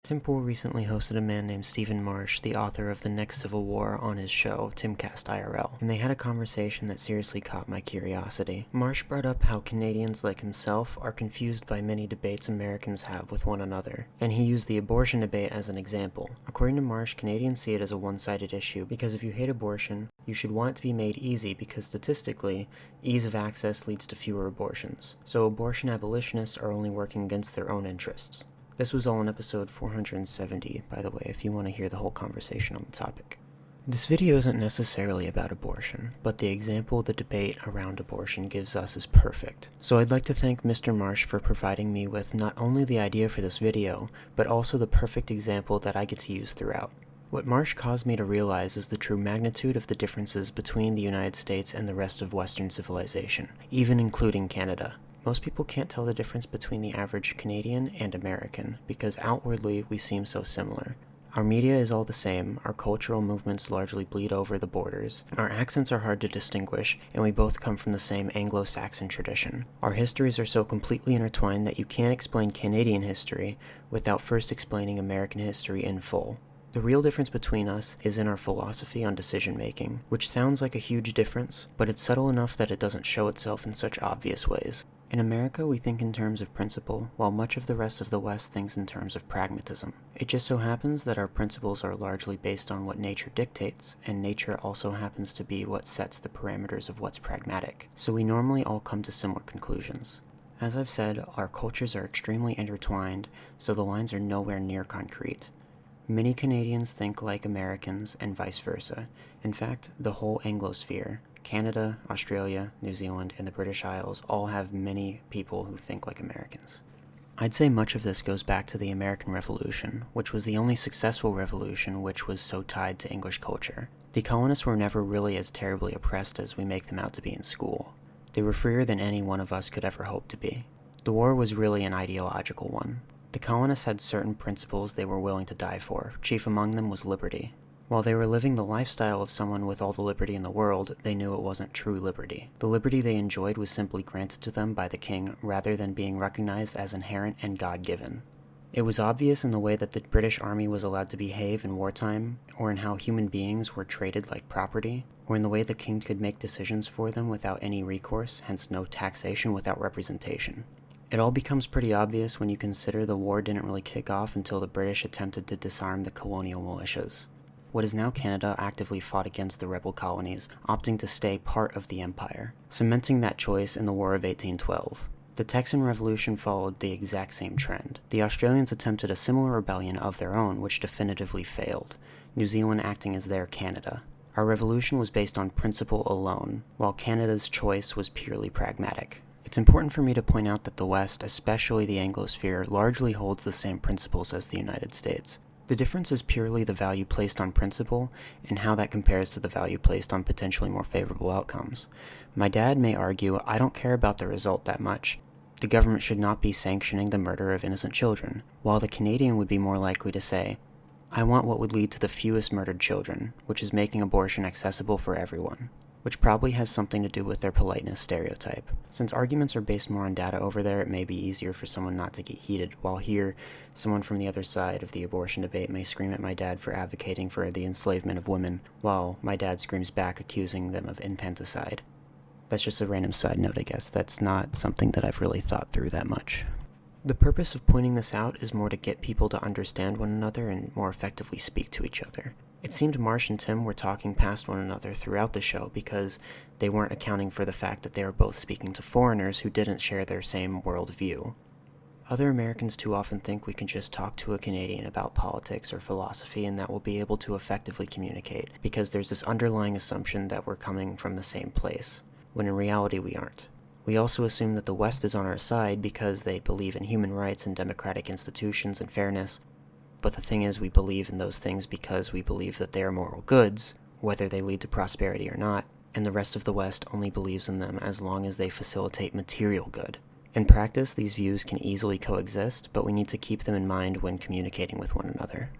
Tim Pool recently hosted a man named Stephen Marsh, the author of The Next Civil War, on his show, Timcast IRL, and they had a conversation that seriously caught my curiosity. Marsh brought up how Canadians like himself are confused by many debates Americans have with one another, and he used the abortion debate as an example. According to Marsh, Canadians see it as a one-sided issue because if you hate abortion, you should want it to be made easy because statistically, ease of access leads to fewer abortions. So abortion abolitionists are only working against their own interests. This was all in episode 470, by the way, if you want to hear the whole conversation on the topic. This video isn't necessarily about abortion, but the example the debate around abortion gives us is perfect. So I'd like to thank Mr. Marsh for providing me with not only the idea for this video, but also the perfect example that I get to use throughout. What Marsh caused me to realize is the true magnitude of the differences between the United States and the rest of Western civilization, even including Canada. Most people can't tell the difference between the average Canadian and American because outwardly we seem so similar. Our media is all the same, our cultural movements largely bleed over the borders, our accents are hard to distinguish, and we both come from the same Anglo-Saxon tradition. Our histories are so completely intertwined that you can't explain Canadian history without first explaining American history in full. The real difference between us is in our philosophy on decision-making, which sounds like a huge difference, but it's subtle enough that it doesn't show itself in such obvious ways. In America, we think in terms of principle, while much of the rest of the West thinks in terms of pragmatism. It just so happens that our principles are largely based on what nature dictates, and nature also happens to be what sets the parameters of what's pragmatic. So we normally all come to similar conclusions. As I've said, our cultures are extremely intertwined, so the lines are nowhere near concrete. Many Canadians think like Americans, and vice versa. In fact, the whole Anglosphere, Canada, Australia, New Zealand, and the British Isles all have many people who think like Americans. I'd say much of this goes back to the American Revolution, which was the only successful revolution which was so tied to English culture. The colonists were never really as terribly oppressed as we make them out to be in school. They were freer than any one of us could ever hope to be. The war was really an ideological one. The colonists had certain principles they were willing to die for, chief among them was liberty. While they were living the lifestyle of someone with all the liberty in the world, they knew it wasn't true liberty. The liberty they enjoyed was simply granted to them by the king rather than being recognized as inherent and God-given. It was obvious in the way that the British Army was allowed to behave in wartime, or in how human beings were treated like property, or in the way the king could make decisions for them without any recourse, hence no taxation without representation. It all becomes pretty obvious when you consider the war didn't really kick off until the British attempted to disarm the colonial militias. What is now Canada actively fought against the rebel colonies, opting to stay part of the empire, cementing that choice in the War of 1812. The Texan Revolution followed the exact same trend. The Australians attempted a similar rebellion of their own, which definitively failed, New Zealand acting as their Canada. Our revolution was based on principle alone, while Canada's choice was purely pragmatic. It's important for me to point out that the West, especially the Anglosphere, largely holds the same principles as the United States. The difference is purely the value placed on principle and how that compares to the value placed on potentially more favorable outcomes. My dad may argue, I don't care about the result that much. The government should not be sanctioning the murder of innocent children, while the Canadian would be more likely to say, I want what would lead to the fewest murdered children, which is making abortion accessible for everyone. Which probably has something to do with their politeness stereotype. Since arguments are based more on data over there, it may be easier for someone not to get heated, while here, someone from the other side of the abortion debate may scream at my dad for advocating for the enslavement of women, while my dad screams back accusing them of infanticide. That's just a random side note, I guess. That's not something that I've really thought through that much. The purpose of pointing this out is more to get people to understand one another and more effectively speak to each other. It seemed Marsh and Tim were talking past one another throughout the show because they weren't accounting for the fact that they were both speaking to foreigners who didn't share their same worldview. Other Americans too often think we can just talk to a Canadian about politics or philosophy and that we'll be able to effectively communicate because there's this underlying assumption that we're coming from the same place, when in reality we aren't. We also assume that the West is on our side because they believe in human rights and democratic institutions and fairness. But the thing is, we believe in those things because we believe that they are moral goods, whether they lead to prosperity or not, and the rest of the West only believes in them as long as they facilitate material good. In practice, these views can easily coexist, but we need to keep them in mind when communicating with one another.